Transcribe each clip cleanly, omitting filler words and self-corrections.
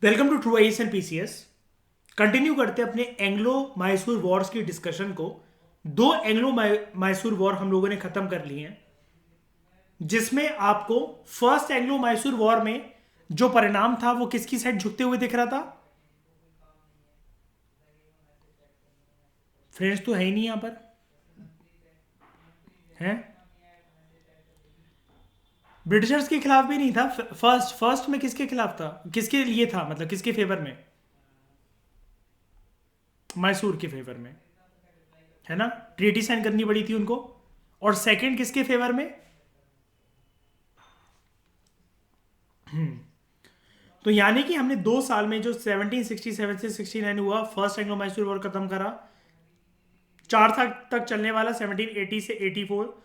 Welcome to True IAS and PCS. Continue करते हैं अपने एंग्लो मैसूर वॉर्स की डिस्कशन को। दो एंग्लो मैसूर वॉर हम लोगों ने खत्म कर लिए हैं, जिसमें आपको फर्स्ट एंग्लो मैसूर वॉर में जो परिणाम था वो किसकी साइड झुकते हुए दिख रहा था। फ्रेंड्स तो है ही नहीं यहां पर, हैं? ब्रिटिशर्स के खिलाफ भी नहीं था। फर्स्ट फर्स्ट में किसके खिलाफ था, किसके लिए था, मतलब किसके फेवर में? मैसूर के फेवर में, है ना? ट्रीटी साइन करनी पड़ी थी उनको। और सेकंड किसके फेवर में? तो यानी कि हमने 2 साल में जो 1767 से 69 हुआ, फर्स्ट एंग्लो मैसूर वॉर खत्म करा। 4 साल तक चलने वाला 1780 से 84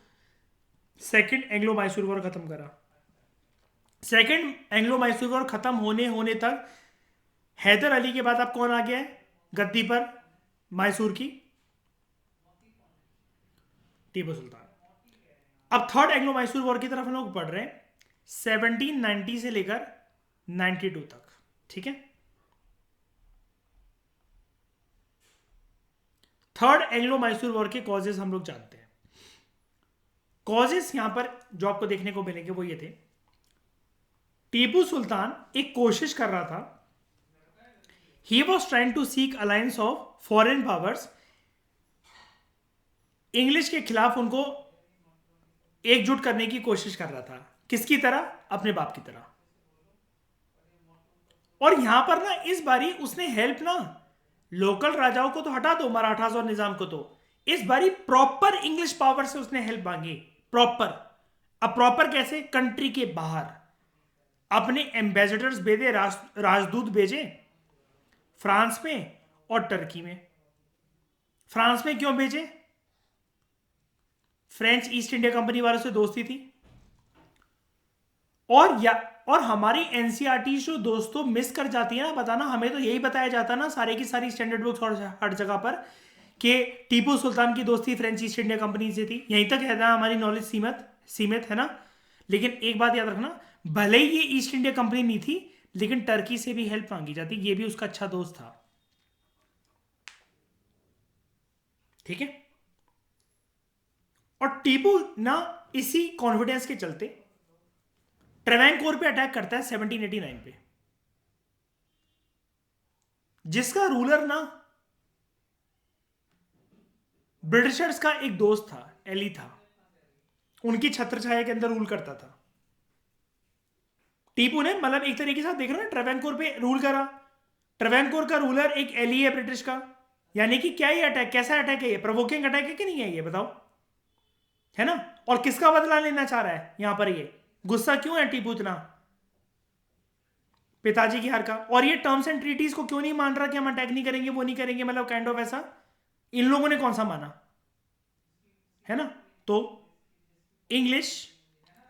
सेकंड एंग्लो मैसूर वॉर खत्म करा। सेकंड एंग्लो मैसूर वॉर खत्म होने होने तक हैदर अली के बाद अब कौन आ गया है गद्दी पर मैसूर की? टीपू सुल्तान। अब थर्ड एंग्लो मैसूर वॉर की तरफ हम लोग पढ़ रहे हैं, 1790 से लेकर 92 तक। ठीक है। थर्ड एंग्लो मैसूर वॉर के कॉजेस हम लोग जानते हैं। कॉजेस यहां पर जो आपको देखने को मिलेंगे वो ये थे। टीपू सुल्तान एक कोशिश कर रहा था, he was trying to seek alliance of foreign powers. English के खिलाफ उनको एकजुट करने की कोशिश कर रहा था। किसकी तरह? अपने बाप की तरह। और यहां पर ना इस बारी उसने हेल्प ना, लोकल राजाओं को तो हटा दो, मराठास और निजाम को, तो इस बारी प्रॉपर इंग्लिश पावर से उसने हेल्प मांगी। प्रॉपर। अब प्रॉपर कैसे? कंट्री के बाहर अपने एम्बेसडर्स भेजे, राजदूत भेजे फ्रांस में और टर्की में। फ्रांस में क्यों भेजे? फ्रेंच ईस्ट इंडिया कंपनी वालों से दोस्ती थी। और हमारी एनसीईआरटी जो दोस्तों मिस कर जाती है ना बताना, हमें तो यही बताया जाता ना सारे की सारी स्टैंडर्ड बुक्स और हर जगह पर कि टीपू सुल्तान की दोस्ती फ्रेंच ईस्ट इंडिया कंपनी से थी। यहीं तक है ना हमारी नॉलेज सीमित सीमित है ना। लेकिन एक बात याद रखना, भले ही ये ईस्ट इंडिया कंपनी नहीं थी, लेकिन टर्की से भी हेल्प मांगी जाती, ये भी उसका अच्छा दोस्त था। ठीक है। और टीपू ना इसी कॉन्फिडेंस के चलते ट्रेवेंकोर पे अटैक करता है 1789 पे, जिसका रूलर ना ब्रिटिशर्स का एक दोस्त था, एली था। उनकी छत्र छाया के अंदर रूल करता था टीपू ने। मतलब एक तरीके से आप देख रहे हो ना, ट्रेवेंकोर पे रूल करा। ट्रेवेंकोर का रूलर एक एली है ब्रिटिश का। यानी कि क्या ये अटैक, कैसा अटैक है ये? प्रोवोकिंग अटैक है कि नहीं है ये बताओ, है ना? और किसका बदला लेना चाह रहा है यहां पर ये? गुस्सा क्यों है टीपू इतना पिताजी की हार का? और ये टर्म्स एंड ट्रीटीज को क्यों नहीं मान रहा कि हम अटैक नहीं करेंगे, वो नहीं करेंगे, मतलब काइंड ऑफ ऐसा? इन लोगों ने कौन सा माना, है ना? तो इंग्लिश,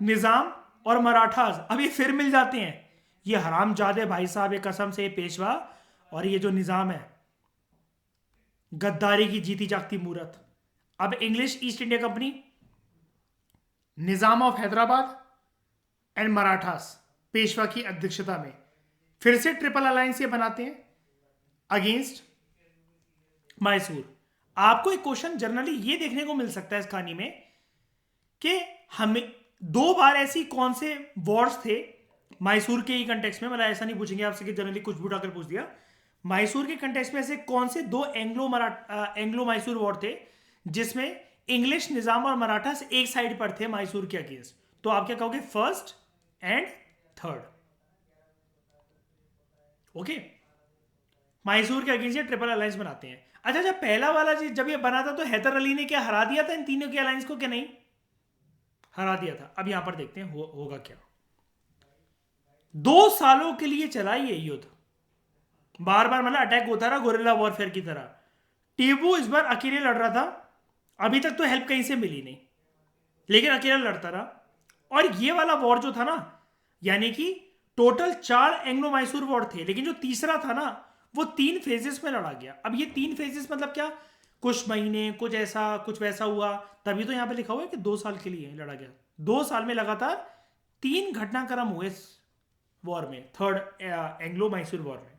निजाम और मराठास अब ये फिर मिल जाते हैं। ये हरामजादे भाई साहब, ये कसम से, ये पेशवा और ये जो निजाम है, गद्दारी की जीती जागती मूरत। अब English east India company, Nizam of Hyderabad and Marathas Peshwa की अध्यक्षता में फिर से ट्रिपल अलायंस ये बनाते हैं अगेंस्ट मैसूर। आपको एक क्वेश्चन जनरली ये देखने को मिल सकता है इस कहानी में कि हमें 2 बार ऐसी कौन से वॉर्स थे मैसूर के ही कंटेक्स्ट में, मतलब ऐसा नहीं पूछेंगे आपसे कि जनरली कुछ भी उठाकर पूछ दिया। मैसूर के कंटेक्स्ट में ऐसे कौन से दो एंग्लो मैसूर वॉर थे जिसमें इंग्लिश, निजाम और मराठास एक साइड पर थे मैसूर के अगेंस्ट? तो आप क्या कहोगे? First and third. Okay. Mysore के अगेंस्ट ये ट्रिपल अलायंस बनाते हैं। अच्छा, जब पहला वाला जब ये बना था तो हैदर अली ने क्या हरा दिया था इन तीनों के अलायंस को, क्या नहीं हरा दिया था? अब यहां पर देखते हैं होगा क्या। 2 सालों के लिए चला ये युद्ध, बार बार मतलब अटैक होता रहा गोरिल्ला वॉरफेयर की तरह। टीपू इस बार अकेले लड़ रहा था। अभी तक तो हेल्प कहीं से मिली नहीं, लेकिन अकेला लड़ता रहा। और ये वाला वॉर जो था ना, यानी कि टोटल 4 एंग्लो मैसूर वॉर थे, लेकिन जो तीसरा था ना वो 3 फेजेस में लड़ा गया। अब ये 3 फेजेस मतलब क्या? कुछ महीने, कुछ ऐसा कुछ वैसा हुआ। तभी तो यहां पे लिखा हुआ है कि 2 साल के लिए लड़ा गया। 2 साल में लगातार 3 घटनाक्रम हुए वॉर में, थर्ड एंग्लो मैसूर वॉर में।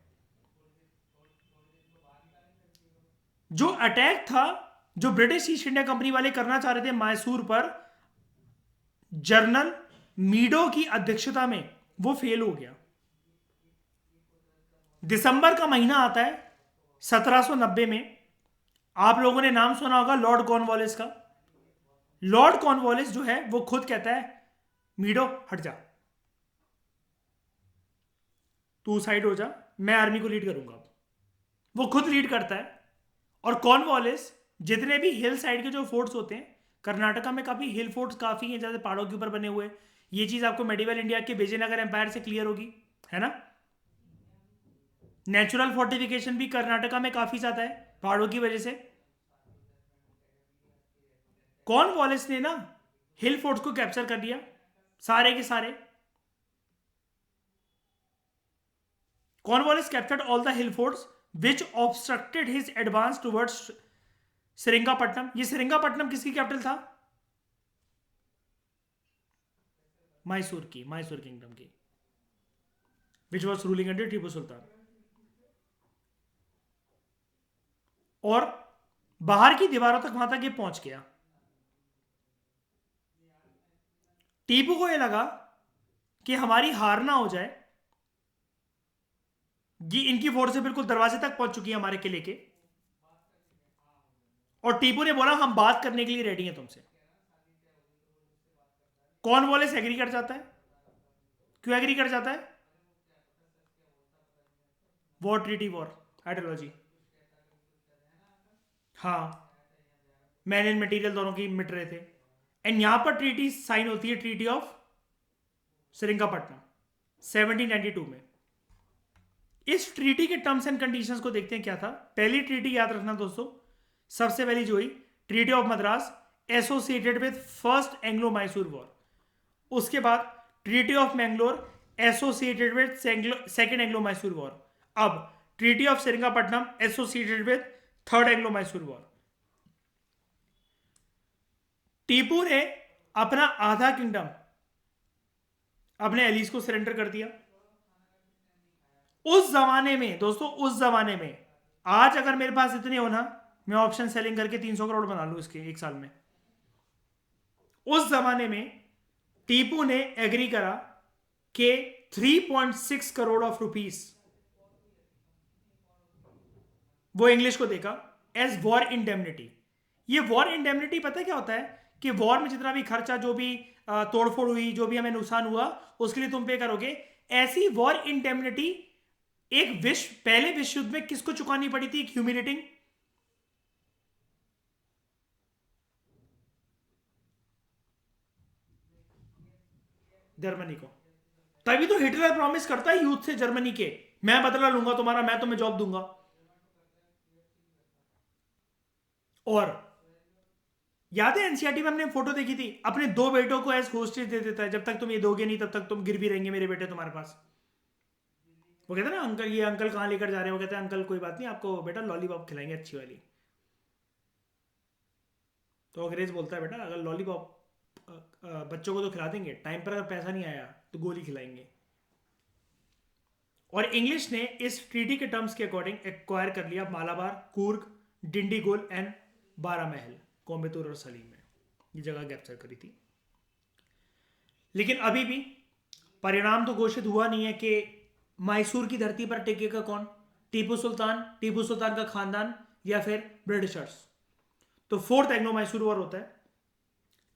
जो अटैक था, जो ब्रिटिश ईस्ट इंडिया कंपनी वाले करना चाह रहे थे मैसूर पर, जनरल मीडो की अध्यक्षता में, वो फेल हो गया। दिसंबर का महीना आता है 1790 में। आप लोगों ने नाम सुना होगा लॉर्ड कॉर्नवालिस का। लॉर्ड कॉर्नवालिस जो है वो खुद कहता है मीडो हट जा, तू साइड हो जा, मैं आर्मी को लीड करूंगा। वो खुद लीड करता है। और कॉर्नवालिस जितने भी हिल साइड के जो फोर्ट्स होते हैं, कर्नाटका में काफी हिल फोर्ट्स काफी हैं, जैसे पहाड़ों के ऊपर बने हुए। ये चीज आपको मेडिवल इंडिया के विजयनगर एम्पायर से क्लियर होगी, है ना। नेचुरल फोर्टिफिकेशन भी कर्नाटका में काफी ज्यादा है पहाड़ों की वजह से। कॉर्नवालिस ने ना हिल फोर्ट्स को कैप्चर कर लिया, सारे के सारे। Cornwallis captured all the hill forts which obstructed his advance towards Seringapatam. ये सेरिंगापट्टनम किसकी कैपिटल था? मैसूर की, मैसूर किंगडम की, which was ruling under Tipu Sultan. और बाहर की दीवारों तक, वहां तक ये पहुंच गया। टीपू को यह लगा कि हमारी हार ना हो जाए, ये इनकी फोर्सें बिल्कुल दरवाजे तक पहुंच चुकी है हमारे किले के। और टीपू ने बोला हम बात करने के लिए रेडी हैं तुमसे। कॉर्नवालिस एग्री कर जाता है। क्यों एग्री कर जाता है? War treaty, war ideology. हाँ, मैन एंड मटेरियल दोनों की मिट रहे थे। एंड यहां पर ट्रीटी साइन होती है, ट्रीटी ऑफ सेरिंगापट्टनम 1792 में। इस ट्रीटी के टर्म्स एंड कंडीशंस को देखते हैं क्या था। पहली ट्रीटी याद रखना दोस्तों, सबसे पहली जो हुई treaty of Madras associated with first Anglo Mysore war. उसके बाद treaty of Mangalore associated with second Anglo Mysore war. अब treaty of Seringapatam associated with third Anglo Mysore war. Tipu ने अपना आधा किंगडम अपने एलिस को सरेंडर कर दिया। उस जमाने में दोस्तों, उस जमाने में, आज अगर मेरे पास इतने हो ना, मैं ऑप्शन सेलिंग करके 300 करोड़ बना लूं इसके एक साल में। उस जमाने में टीपू ने एग्री करा कि 3.6 करोड़ ऑफ रुपीस वो इंग्लिश को देगा एज वॉर इंडेमनिटी। ये वॉर इंडेमनिटी पता है क्या होता है? कि वॉर में जितना भी खर्चा, जो भी तोड़फोड़ हुई, जो भी हमें नुकसान हुआ, उसके लिए तुम पे करोगे। ऐसी वॉर इंडेमनिटी एक पहले विश्व युद्ध में किसको चुकानी पड़ी थी? ह्यूमिलेटिंग, जर्मनी को। तभी तो हिटलर प्रॉमिस करता है यूथ से जर्मनी के, मैं बदला लूंगा तुम्हारा, मैं तुम्हें जॉब दूंगा। और याद है एनसीईआरटी में हमने फोटो देखी थी, अपने 2 बेटों को एज होस्टेज दे देता है, जब तक तुम ये दोगे नहीं तब तक तुम गिर भी रहेंगे मेरे बेटे तुम्हारे पास। वो कहते हैं ना अंकल, ये अंकल कहां लेकर जा रहे हैं? वो कहते हैं अंकल कोई बात नहीं, आपको बेटा लॉलीपॉप खिलाएंगे अच्छी वाली। तो अंग्रेज बोलता है बेटा अगर लॉलीपॉप बच्चों को तो खिला देंगे, टाइम पर अगर पैसा नहीं आया तो गोली खिलाएंगे। और इंग्लिश ने इस ट्रीटी के टर्म्स के अकॉर्डिंग एक्वायर कर लिया मालाबार, कूर्ग, डिंडीगुल एंड बारामहल, कोयम्बतूर और सलीम में ये जगह कैप्चर करी थी। लेकिन अभी भी परिणाम तो घोषित हुआ नहीं है कि मैसूर की धरती पर टिकेगा कौन, टीपू सुल्तान का खानदान या फिर ब्रिटिशर्स। तो फोर्थ एंग्लो मैसूर वॉर होता है।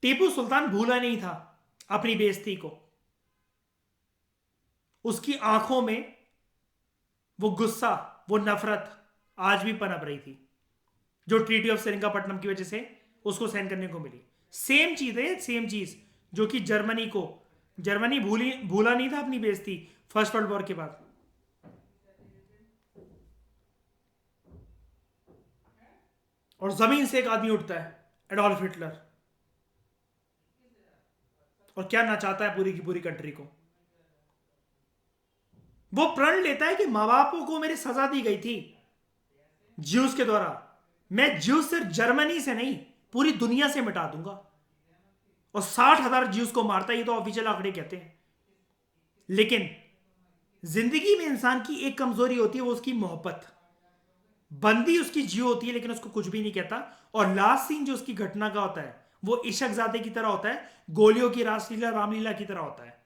टीपू सुल्तान भूला नहीं था अपनी बेइज्जती को। उसकी आंखों में वो गुस्सा, वो नफरत आज भी पनप रही थी, जो ट्रीटी ऑफ सेरिंगापट्टनम की वजह से उसको सहन करने को मिली। सेम चीज है, सेम चीज जो कि जर्मनी भूला नहीं था अपनी बेइज्जती फर्स्ट वर्ल्ड वॉर के बाद। और जमीन से एक आदमी उठता है, एडोल्फ हिटलर, और क्या नचाता है पूरी की पूरी कंट्री को। वो प्रण लेता है कि मां बापों को मेरी सजा दी गई थी ज्यूस के द्वारा, मैं ज्यूस सिर्फ जर्मनी से नहीं पूरी दुनिया से मिटा दूंगा। और 60,000 ज्यूस को मारता है, ये तो ऑफिशियल आंकड़े कहते हैं। लेकिन जिंदगी में इंसान की एक कमजोरी होती है, वो उसकी मोहब्बत। बंदी उसकी जियो होती है लेकिन उसको कुछ भी नहीं कहता। और लास्ट सीन जो उसकी घटना का होता है वो इशकजादे की तरह होता है, गोलियों की रासलीला रामलीला की तरह होता है।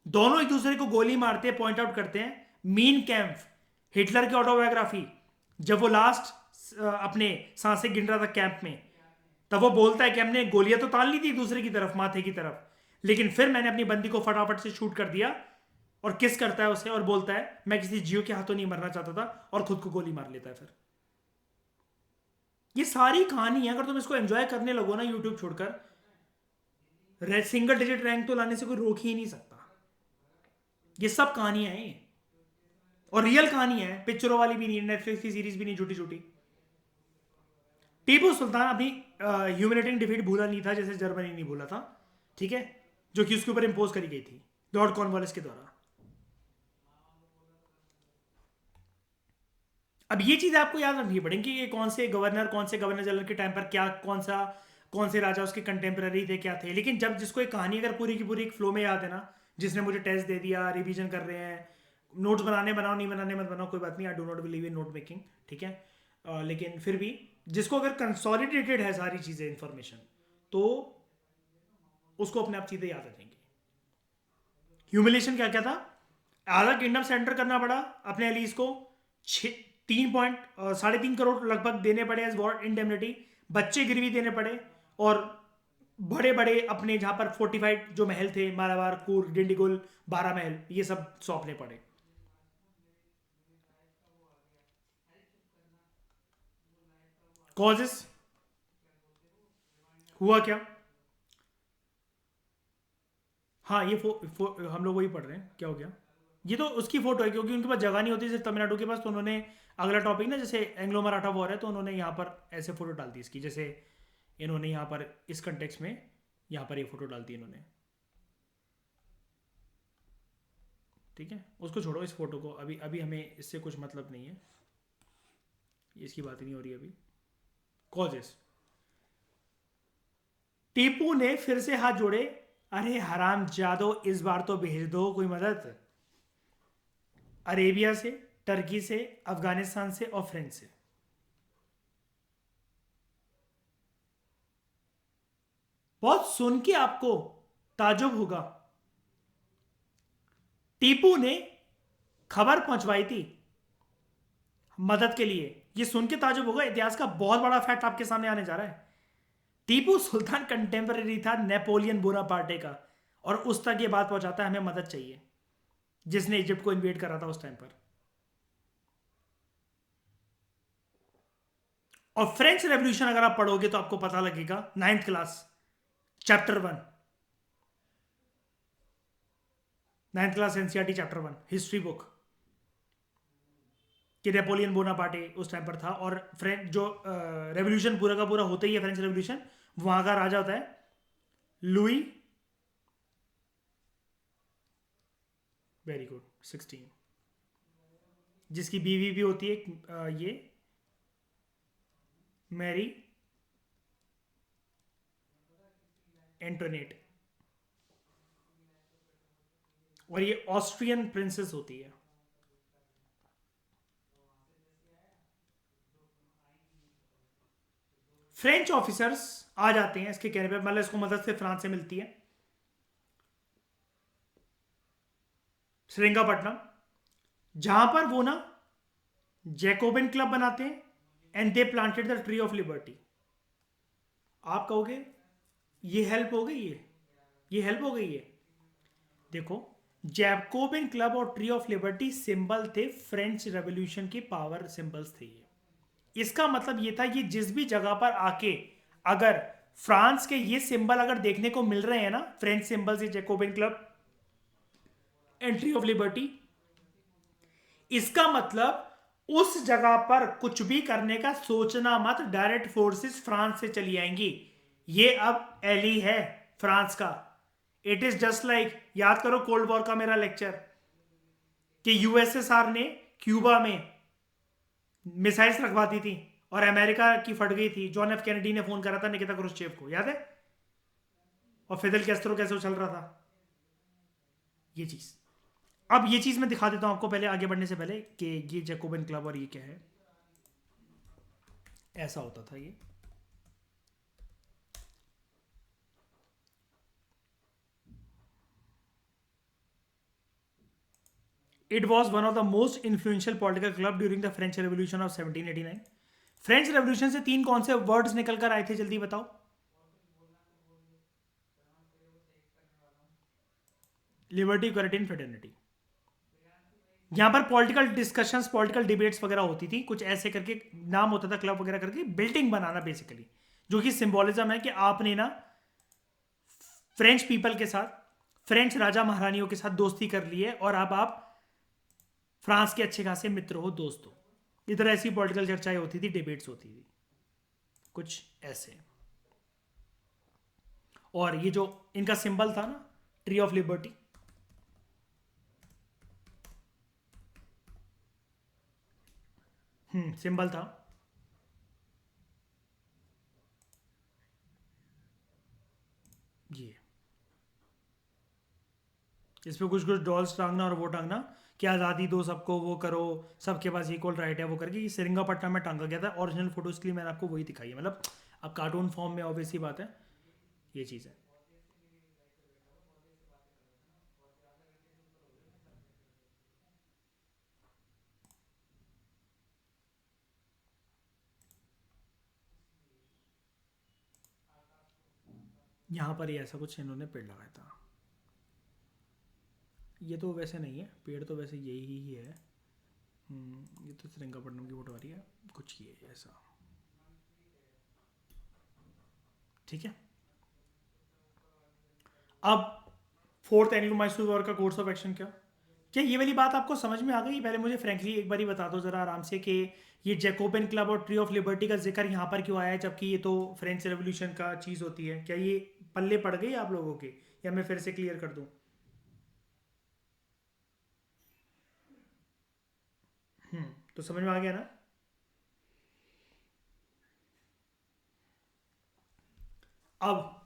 दोनों एक दूसरे को गोली मारते हैं, पॉइंट आउट करते हैं। मीन कैंप, हिटलर की ऑटोबायोग्राफी, जब वो लास्ट अपने सांसें गिन रहा था कैंप में, तब वो बोलता है कि हमने गोलियां तो तान ली थी दूसरे की तरफ, माथे की तरफ, लेकिन फिर मैंने अपनी बंदी को फटाफट से शूट कर दिया। और किस करता है उसे और बोलता है मैं किसी जियो के हाथों नहीं मरना चाहता था, और खुद को गोली मार लेता है फिर। ये सारी कहानी है, अगर तुम इसको एंजॉय करने लगो ना यूट्यूब छोड़कर, सिंगल डिजिट रैंक तो लाने से कोई रोक ही नहीं सकता। ये सब कहानियां हैं, और रियल कहानी है, पिक्चरों वाली भी नहीं, नेटफ्लिक्स की सीरीज भी नहीं झूठी झूठी। टीपू सुल्तान अपनी ह्यूमिलेटिंग डिफीट भूला नहीं था, जैसे जर्मनी नहीं भूला था, ठीक है, जो कि उसके ऊपर इंपोज करी गई थी लॉर्ड कॉर्नवालिस के द्वारा। अब ये चीज आपको याद रखनी पड़ेगी कि ये कौन से गवर्नर जनरल के टाइम पर क्या, कौन से राजा उसके कंटेम्पररी थे, क्या थे। लेकिन जब जिसको एक कहानी अगर पूरी की पूरी एक फ्लो में याद है ना, जिसने मुझे टेस्ट दे दिया, रिवीजन कर रहे हैं, नोट्स बनाने बनाओ, नहीं बनाने मत बनाओ, कोई बात नहीं, I do not believe in note making, ठीक है। लेकिन फिर भी जिसको अगर कंसोलिडेटेड है सारी चीजें इंफॉर्मेशन, तो उसको अपने आप चीजें याद रखेंगे। ह्यूमिलेशन क्या क्या था, आधा किंगडम सेंटर करना पड़ा अपने एलिस को, 3.3 करोड़ लगभग देने पड़े एज वॉर इंडेमनिटी, बच्चे गिरवी देने पड़े, और बड़े बड़े अपने जहां पर फोर्टिफाइड जो महल थे, मालाबार, कूर, डिंडीगुल, 12 महल, ये सब सौंपने पड़े। कॉजेस, हुआ क्या। हाँ ये हम लोग वही पढ़ रहे हैं, क्या हो गया। ये तो उसकी फोटो है, क्योंकि उनके पास जगह नहीं होती सिर्फ तमिलनाडु के पास, तो उन्होंने अगला टॉपिक ना, जैसे एंग्लो मराठा वॉर है, तो उन्होंने यहाँ पर ऐसे फोटो डाल दी इसकी, जैसे इन्होंने यहाँ पर इस कंटेक्स में यहाँ पर ये फोटो डाल दी इन्होंने, ठीक है। उसको छोड़ो, इस फोटो को अभी अभी हमें इससे कुछ मतलब नहीं है, इसकी बात ही नहीं हो रही अभी। कॉजेस, टीपू ने फिर से हाथ जोड़े, अरे हराम जादो, इस बार तो भेज दो कोई मदद। अरेबिया से, टर्की से, अफगानिस्तान से और फ्रेंच से। बहुत सुन के आपको ताजुब होगा, टीपू ने खबर पहुंचवाई थी मदद के लिए। ये सुन के ताजुब होगा, इतिहास का बहुत बड़ा फैक्ट आपके सामने आने जा रहा है। टीपू सुल्तान कंटेम्पररी था नेपोलियन बोनापार्टे का, और उस तक ये बात पहुंचाता है हमें मदद चाहिए, जिसने इजिप्ट को इन्वेड करा था उस टाइम पर। और फ्रेंच रेवोल्यूशन अगर आप पढ़ोगे तो आपको पता लगेगा, 9th class, chapter 1, 9th class NCERT chapter 1 history book, कि नेपोलियन बोनापार्टे उस टाइम पर था। और फ्रेंच जो रेवोल्यूशन पूरा का पूरा होता ही है, फ्रेंच रेवोल्यूशन, वहां का राजा होता है लुई, वेरी गुड, 16, जिसकी बीवी भी होती है ये मैरी एंटोनेट, और ये ऑस्ट्रियन प्रिंसेस होती है। फ्रेंच ऑफिसर्स आ जाते हैं इसके कहने पर, मतलब इसको मदद से फ्रांस से मिलती है, श्रीरंगापट्टनम, जहां पर वो ना जैकोबिन क्लब बनाते हैं, and they planted the tree of liberty. आप कहोगे ये हेल्प हो गई है, ये हेल्प हो गई है। देखो, जैकोबिन क्लब और ट्री ऑफ लिबर्टी सिंबल थे फ्रेंच रेवोल्यूशन के, पावर सिंबल्स थे ये। इसका मतलब ये था, ये जिस भी जगह पर आके अगर फ्रांस के ये सिंबल अगर देखने को मिल रहे हैं ना, French symbols, Jacobin club, entry of liberty, इसका मतलब उस जगह पर कुछ भी करने का सोचना मत, डायरेक्ट फोर्सेस फ्रांस से चली आएंगी। ये अब एली है फ्रांस का। इट इज जस्ट लाइक, याद करो कोल्ड वॉर का मेरा लेक्चर, कि यूएसएसआर ने क्यूबा में मिसाइल्स रखवाती थी और अमेरिका की फट गई थी। जॉन एफ कैनेडी ने फोन करा था निकिता क्रुश्चेव को, याद है, और फिदेल कैस्ट्रो कैसे उछल रहा था, ये चीज। अब ये चीज मैं दिखा देता हूं आपको पहले, आगे बढ़ने से पहले, कि ये जैकोबिन क्लब और ये क्या है। ऐसा होता था ये। It was one of the most influential political club during the French Revolution of 1789. French revolution से तीन कौन से वर्ड्स निकल कर आए थे, जल्दी बताओ। Liberty, equality and fraternity. यहाँ पर पॉलिटिकल डिस्कशंस, पॉलिटिकल डिबेट्स वगैरह होती थी, कुछ ऐसे करके नाम होता था क्लब वगैरह करके, बिल्डिंग बनाना बेसिकली, जो कि सिंबोलिज्म है कि आपने ना फ्रेंच पीपल के साथ, फ्रेंच राजा महारानियों के साथ दोस्ती कर ली है और अब आप फ्रांस के अच्छे खासे मित्र हो, दोस्त हो। इधर ऐसी पॉलिटिकल चर्चाएं होती थी, डिबेट्स होती थी, कुछ ऐसे। और ये जो इनका सिंबल था ना, ट्री ऑफ लिबर्टी, सिंबल था। ये इस पे कुछ कुछ डॉल्स टांगना और वो टांगना कि आज़ादी दो सबको, वो करो, सबके पास इक्वल राइट है, वो करके ये सेरिंगापट्टनम में टांगा गया था। ओरिजिनल फोटोज के लिए मैंने आपको वही दिखाई है, मतलब अब कार्टून फॉर्म में ऑब्वियसली बात है, ये चीज़ है। यहाँ पर ही ऐसा कुछ इन्होंने पेड़ लगाया था। ये तो वैसे नहीं है पेड़, तो वैसे यही ही है। ये तो सेरिंगापट्टनम की फोटो आ रही है, कुछ ये ऐसा, ठीक है। अब फोर्थ एंग्लो मैसूर वॉर का कोर्स ऑफ एक्शन क्या ये वाली बात आपको समझ में आ गई? पहले मुझे फ्रैंकली एक बार ही बता दो जरा आराम से कि ये जैकोबिन क्लब और ट्री ऑफ लिबर्टी का जिक्र यहाँ पर क्यों आया है, जबकि ये तो फ्रेंच रेवोल्यूशन का चीज़ होती है। क्या ये पल्ले पड़ गई आप लोगों के, या मैं फिर से क्लियर कर दूँ? तो समझ में आ गया ना। अब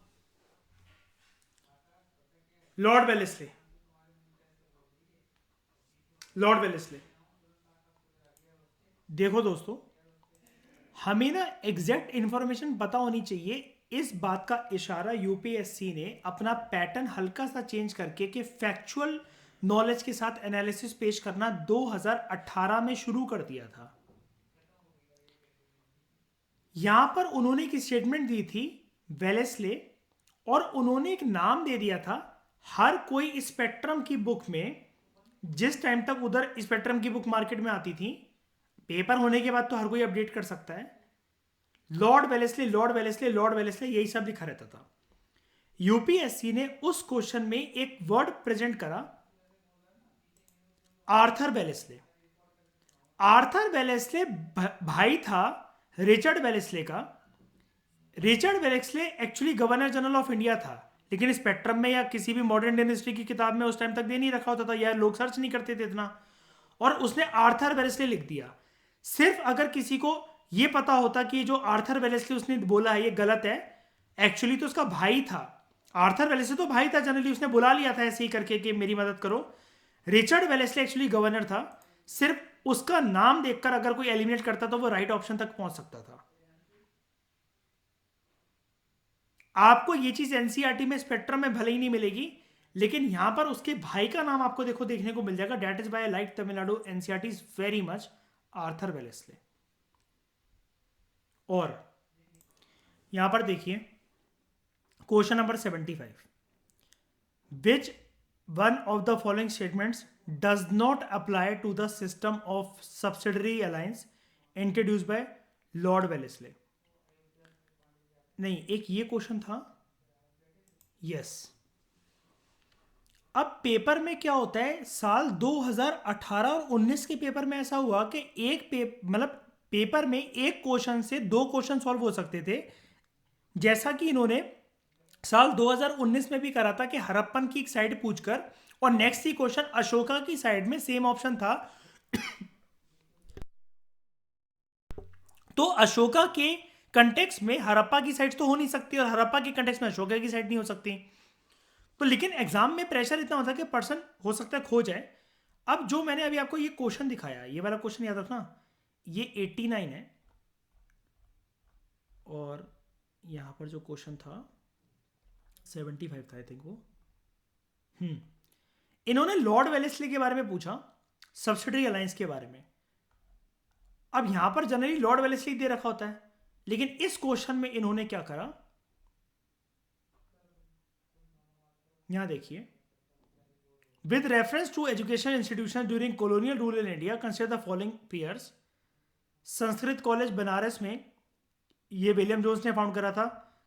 लॉर्ड वेलेस्ले, लॉर्ड वेलेस्ले, देखो दोस्तों, हमें ना एग्जैक्ट इंफॉर्मेशन पता होनी चाहिए। इस बात का इशारा यूपीएससी ने अपना पैटर्न हल्का सा चेंज करके कि फैक्चुअल नॉलेज के साथ एनालिसिस पेश करना 2018 में शुरू कर दिया था। यहां पर उन्होंने एक स्टेटमेंट दी थी वेलेस्ले, और उन्होंने एक नाम दे दिया था। हर कोई स्पेक्ट्रम की बुक में, जिस टाइम तक उधर स्पेक्ट्रम की बुक मार्केट में आती थी, पेपर होने के बाद तो हर कोई अपडेट कर सकता है, Lord Wellesley, Lord Wellesley, Lord Wellesley, यही सब लिखा रहता था। यूपीएससी ने उस क्वेश्चन में एक वर्ड प्रेजेंट करा, आर्थर वेलेस्ले। आर्थर वेलेस्ले भाई था रिचर्ड वेलेस्ले का। Richard Wellesley actually governor general of India था, लेकिन स्पेक्ट्रम में या किसी भी मॉडर्न इंडियन हिस्ट्री की किताब में उस टाइम तक दे नहीं रखा होता था, या लोग सर्च नहीं करते थे इतना, और उसने आर्थर वेलेस्ले लिख दिया। सिर्फ अगर किसी को ये पता होता कि जो आर्थर वेलेस्ले उसने बोला है ये गलत है, एक्चुअली तो उसका भाई था। आर्थर वेलेस्ले तो भाई था जनरली, उसने बुला लिया था ऐसे ही करके कि मेरी मदद करो। रिचर्ड वेलेस्ले एक्चुअली गवर्नर था। सिर्फ उसका नाम देखकर अगर कोई एलिमिनेट करता तो वो राइट ऑप्शन तक पहुंच सकता था। आपको ये चीज एनसीईआरटी में स्पेक्ट्रम में भले ही नहीं मिलेगी, लेकिन यहां पर उसके भाई का नाम आपको देखो देखने को मिल जाएगा। Date is by light Tamil Nadu, NCERT is very much Arthur Wellesley. और यहां पर देखिए question number 75, which one of the following statements does not apply to the system of subsidiary alliance introduce by Lord Wellesley? नहीं, एक ये question था, yes. अब paper में क्या होता है, साल 2018 और 19 के पेपर में ऐसा हुआ कि मतलब पेपर में एक क्वेश्चन से दो क्वेश्चन सॉल्व हो सकते थे, जैसा कि इन्होंने साल 2019 में भी करा था कि हड़प्पन की एक साइड पूछकर, और नेक्स्ट ही क्वेश्चन अशोका की साइड में सेम ऑप्शन था। तो अशोका के कंटेक्स्ट में हड़प्पा की साइड तो हो नहीं सकती, और हड़प्पा के कंटेक्स्ट में अशोका की साइड नहीं हो सकती। तो लेकिन एग्जाम में प्रेशर इतना होता है कि पर्सन हो सकता है खो जाए, अब जो मैंने अभी आपको ये क्वेश्चन दिखाया, ये वाला क्वेश्चन याद रखना, ये 89 है, और यहां पर जो क्वेश्चन था 75 था आई थिंक वो। इन्होंने लॉर्ड वेलेस्ली के बारे में पूछा, सब्सिडरी अलायंस के बारे में। अब यहां पर जनरली लॉर्ड वेलेस्ली दे रखा होता है, लेकिन इस क्वेश्चन में इन्होंने क्या करा, यहां देखिए, with reference to education institution during colonial rule in India consider the following pairs. Sanskrit college Banaras में ये विलियम जोन्स ने फाउंड करा था,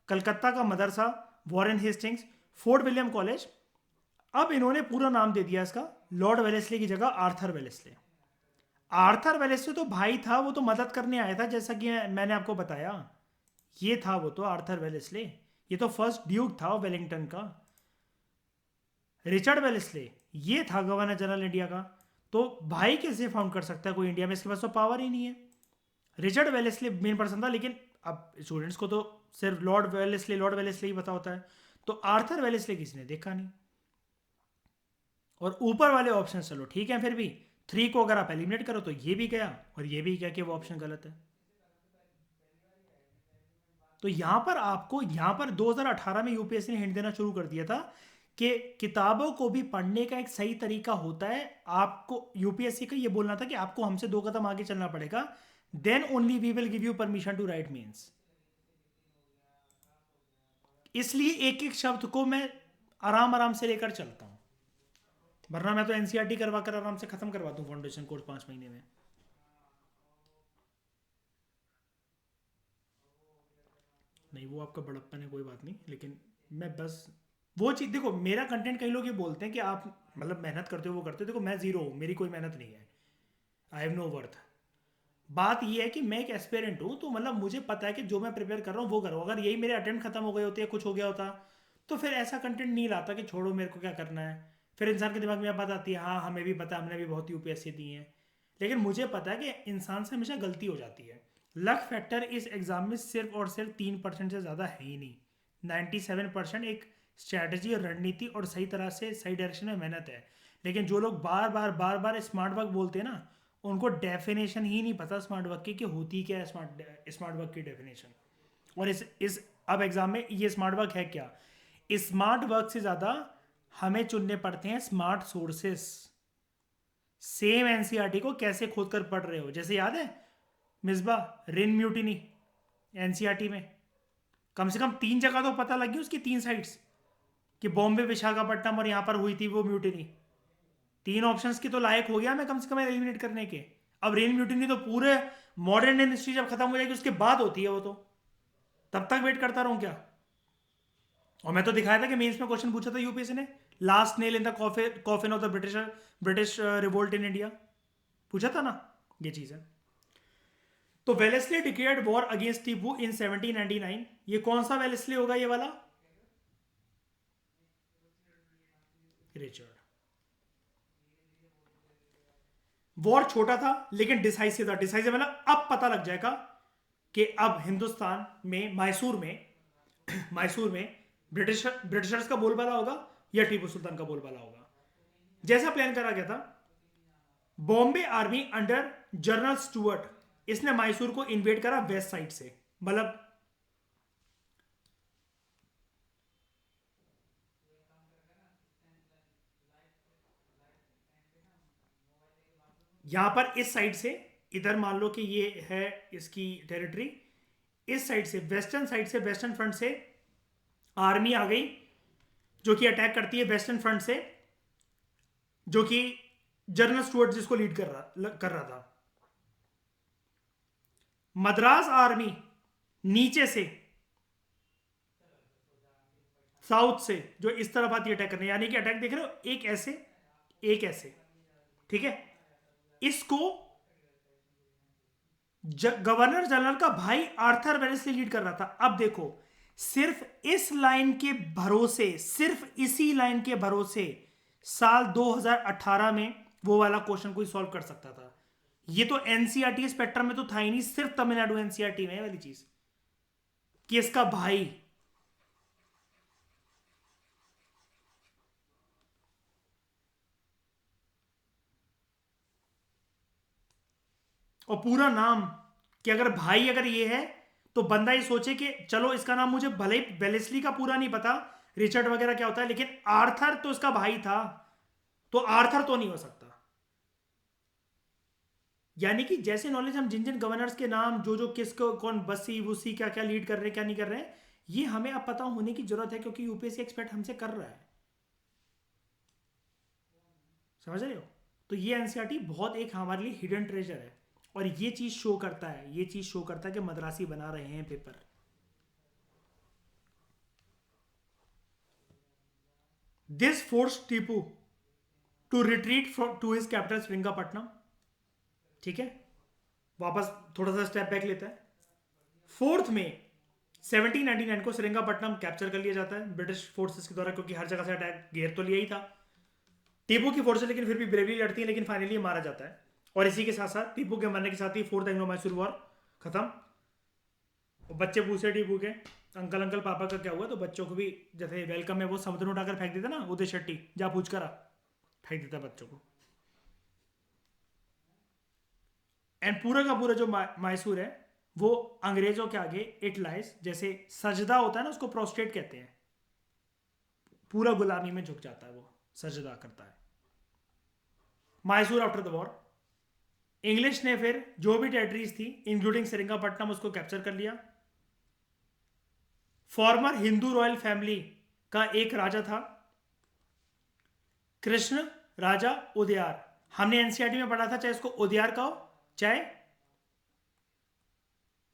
कलकत्ता का मदरसा Warren Hastings, Fort William college. अब इन्होंने पूरा नाम दे दिया इसका, लॉर्ड वेलेस्ली की जगह आर्थर वेलेस्ली। आर्थर वेलेस्ली तो भाई था, वो तो मदद करने आया था, जैसा कि मैंने आपको बताया, ये था वो तो आर्थर वेलेस्ली, ये तो फर्स्ट ड्यूक था वेलिंगटन का। रिचर्ड वेलेस्ली ये था गवर्नर जनरल इंडिया का। तो भाई कैसे फाउंड कर सकता है कोई इंडिया में, इसके पास तो पावर ही नहीं है। रिचर्ड वेलेस्ली मेन पर्सन था, लेकिन अब स्टूडेंट्स को तो सिर्फ लॉर्ड वेलेस्ली ही पता होता है, तो आर्थर वेलेस्ली किसी ने देखा नहीं। और ऊपर वाले ऑप्शन चलो ठीक है, फिर भी 3 को अगर आप एलिमिनेट करो तो ये भी गया और ये भी गया कि वो ऑप्शन गलत है। तो यहां पर 2018 में यूपीएससी ने हिंट देना शुरू कर दिया था कि किताबों को भी पढ़ने का एक सही तरीका होता है। आपको यूपीएससी का ये बोलना था कि आपको हमसे 2 कदम आगे चलना पड़ेगा, then only we will give you permission to write means. इसलिए एक एक शब्द को मैं आराम आराम से लेकर चलता हूं, वरना मैं तो एनसीईआरटी करवा कर आराम से खत्म करवा दूं फाउंडेशन कोर्स 5 महीने में। नहीं वो आपका बड़प्पन है, कोई बात नहीं, लेकिन मैं बस वो चीज़ देखो, मेरा कंटेंट कई लोग ये बोलते हैं कि आप मतलब मेहनत करते हो, वो करते हो, देखो मैं जीरो हूँ, मेरी कोई मेहनत नहीं है, आई हैव नो वर्थ। बात ये है कि मैं एक एस्पिरेंट हूँ, तो मतलब मुझे पता है कि जो मैं प्रिपेयर कर रहा हूँ वो करूँ। अगर यही मेरे अटेम्प्ट खत्म हो गए होते या कुछ हो गया होता, तो फिर ऐसा कंटेंट नहीं लाता कि छोड़ो मेरे को क्या करना है। फिर इंसान के दिमाग में बात आती है, हाँ हमें भी पता है, हमने भी बहुत यूपीएससी दी है, लेकिन मुझे पता है कि इंसान से हमेशा गलती हो जाती है। लक फैक्टर इस एग्जाम में सिर्फ और सिर्फ 3% से ज़्यादा है ही नहीं। 97% एक स्ट्रैटेजी और रणनीति और सही तरह से सही डायरेक्शन में मेहनत है। लेकिन जो लोग बार बार स्मार्ट वर्क बोलते हैं ना, उनको डेफिनेशन ही नहीं पता स्मार्ट वर्क की कि होती क्या है स्मार्ट वर्क की डेफिनेशन। और इस अब एग्जाम में ये स्मार्ट वर्क है क्या, स्मार्ट वर्क से ज़्यादा हमें चुनने पड़ते हैं स्मार्ट सोर्सेस। सेम एनसीईआरटी को कैसे खोद कर पढ़ रहे हो, जैसे याद है मिसबा रिन म्यूटिनी एनसीईआरटी में, कम से कम 3 जगह तो पता लगी उसकी 3 साइड्स, कि बॉम्बे विशाखापट्टनम और यहां पर हुई थी वो म्यूटिनी। 3 ऑप्शंस की तो लायक हो गया मैं कम से कम एलिमिनेट करने के। अब रेन म्यूटिनी तो पूरे मॉडर्न हिस्ट्री जब खत्म हो जाएगी उसके बाद होती है वो, तो तब तक वेट करता रहूं क्या। और मैं तो दिखाया था कि मेंस में क्वेश्चन पूछा था यूपीएससी ने, last nail in the coffin of the British revolt in India, पूछा था ना, ये चीज है। तो Wellesley declared war against Tipu in 1799। ये कौन सा वेलेस्ली होगा, ये वाला रिचर्ड। वॉर छोटा था लेकिन डिसाइसिव था। डिसाइसिव मतलब अब पता लग जाएगा कि अब हिंदुस्तान में मैसूर में ब्रिटिशर्स का बोलबाला होगा या टीपू सुल्तान का बोलबाला होगा। जैसा प्लान करा गया था, Bombay army under general Stuart, इसने मैसूर को इन्वेड करा वेस्ट साइड से, मतलब यहां पर इस साइड से, इधर मान लो कि ये है इसकी टेरिटरी, इस साइड से वेस्टर्न साइड से, वेस्टर्न फ्रंट से आर्मी आ गई जो कि अटैक करती है वेस्टर्न फ्रंट से, जो कि जनरल स्टुअर्ट जिसको लीड कर रहा था। मद्रास आर्मी नीचे से साउथ से जो इस तरफ आती है अटैक करने, यानी कि अटैक देख रहे हो, एक ऐसे, ठीक है। इसको गवर्नर जनरल का भाई आर्थर वेलेस्ली लीड कर रहा था। अब देखो, सिर्फ इस लाइन के भरोसे, सिर्फ इसी लाइन के भरोसे साल 2018 में वो वाला क्वेश्चन कोई सॉल्व कर सकता था। ये तो एनसीईआरटी स्पेक्ट्रम में तो था ही नहीं, सिर्फ तमिलनाडु एनसीईआरटी में वाली चीज कि इसका भाई। और पूरा नाम, कि अगर भाई अगर ये है तो बंदा ये सोचे कि चलो इसका नाम मुझे भले ही वेलेस्ली का पूरा नहीं पता, रिचर्ड वगैरह क्या होता है, लेकिन आर्थर तो इसका भाई था, तो आर्थर तो नहीं हो सकता। यानी कि जैसे नॉलेज हम जिन जिन गवर्नर्स के नाम, जो जो किसको कौन बस्सी वुस्सी क्या क्या लीड कर रहे हैं क्या नहीं कर रहे हैं, ये हमें अब पता होने की जरूरत है, क्योंकि यूपीएससी एक्सपेक्ट हमसे कर रहा है। समझ रहे हो? तो ये एनसीईआरटी बहुत एक हमारे लिए हिडन ट्रेजर है, और ये चीज शो करता है, ये चीज शो करता है कि मद्रासी बना रहे हैं paper. This force Tipu to retreat to his capital Srirangapatnam. ठीक है, वापस थोड़ा सा स्टेप बैक लेता है। 4 मई 1799 को श्रीरंगपट्टनम कैप्चर कर लिया जाता है ब्रिटिश फोर्सेस के द्वारा, क्योंकि हर जगह से अटैक घेर तो लिया ही था टीपू की फोर्सेस, लेकिन फिर भी ब्रेवली लड़ती है, लेकिन फाइनली मारा जाता है। और इसी के साथ साथ टीपू के मरने के साथ ही फोर्थ एंग्लो मैसूर वॉर खत्म। और बच्चे पूछे टीपू के अंकल अंकल पापा का क्या हुआ, तो बच्चों को भी जैसे वेलकम में वो समुद्र में उठाकर फेंक देता ना, उदय शेट्टी जा पूछ कर आ, फेंक देता बच्चों को। एंड पूरा का पूरा जो मैसूर है वो अंग्रेजों के आगे इट लाइज, जैसे सजदा होता है ना, उसको प्रोस्ट्रेट कहते हैं, पूरा गुलामी में झुक जाता है, वो सजदा करता है। Mysore after the war, English ने फिर जो भी टेरिटरीज थी इंक्लूडिंग सेरिंगापट्टनम उसको कैप्चर कर लिया। फॉर्मर हिंदू रॉयल फैमिली का एक राजा था कृष्ण राजा उदयार। हमने एनसीईआरटी में पढ़ा था, चाहे इसको उदयार कहो चाहे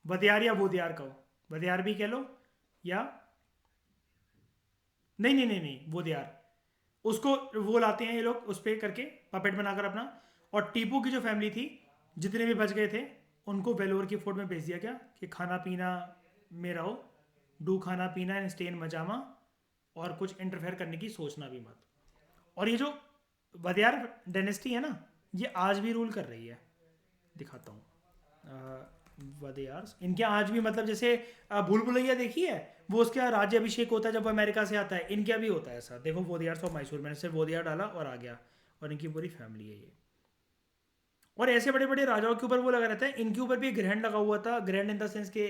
वदयार या वोदियार कहो, वदयार भी कह लो या नहीं नहीं नहीं नहीं वोदियार, उसको वो लाते हैं ये लोग उस पर करके पपेट बनाकर अपना। और टीपू की जो फैमिली थी, जितने भी बच गए थे, उनको वेलोर की फोर्ट में भेज दिया गया कि खाना पीना में रहो, डू खाना पीना एंड स्टे इन मजामा, और कुछ इंटरफेयर करने की सोचना भी मत। और ये जो वदियार डायनेस्टी है ना, ये आज भी रूल कर रही है। दिखाता हूँ वदियार्स, इनके आज भी मतलब जैसे भूल भुलैया देखी है, वो उसके यहाँ राज्य अभिषेक होता है जब वो अमेरिका से आता है, इनके यहाँ भी होता है ऐसा। देखो वोदियार्स ऑफ मैसूर, मैंने सिर्फ वोदियार डाला और आ गया, और इनकी पूरी फैमिली है ये। और ऐसे बड़े बड़े राजाओं के ऊपर वो लगा रहता है, इनके ऊपर भी ग्रहण लगा हुआ था। ग्रहण इन द सेंस के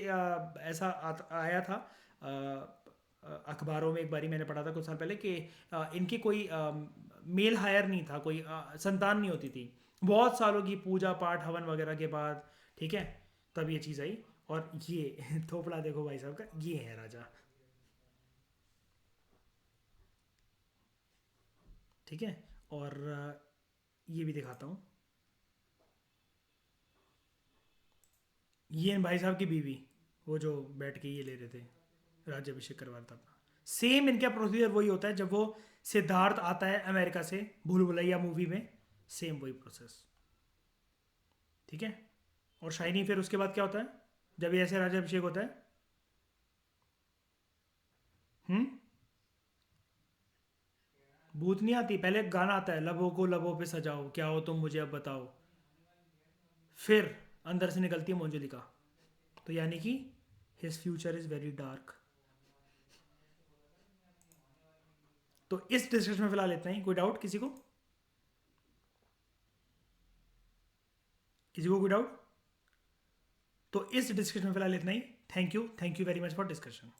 ऐसा आया था अखबारों में, एक बारी मैंने पढ़ा था कुछ साल पहले कि इनकी कोई मेल हायर नहीं था, कोई संतान नहीं होती थी, बहुत सालों की पूजा पाठ हवन वगैरह के बाद, ठीक है, तब ये चीज़ आई। और ये थोपड़ा देखो भाई साहब का, ये है राजा। ठीक है, और ये भी दिखाता हूँ, ये भाई साहब की बीवी, वो जो बैठ के ये ले रहे थे, राज्यभिषेक करवा रहा था अपना। सेम इनका प्रोसीजर वही होता है, जब वो सिद्धार्थ आता है अमेरिका से भूल भुलैया मूवी में, सेम वही प्रोसेस। ठीक है, और शाइनी फिर उसके बाद क्या होता है जब ये ऐसे राज्यभिषेक होता है? हम्म, भूत नहीं आती, पहले गाना आता है, लबों को लबों पे सजाओ, क्या हो तुम मुझे अब बताओ, फिर अंदर से निकलती है मंजुलिका। तो यानी कि his future is very dark. तो इस डिस्कशन में फिलहाल इतना ही। कोई डाउट किसी को? किसी को कोई डाउट? तो इस डिस्कशन में फिलहाल इतना ही। Thank you very much for discussion.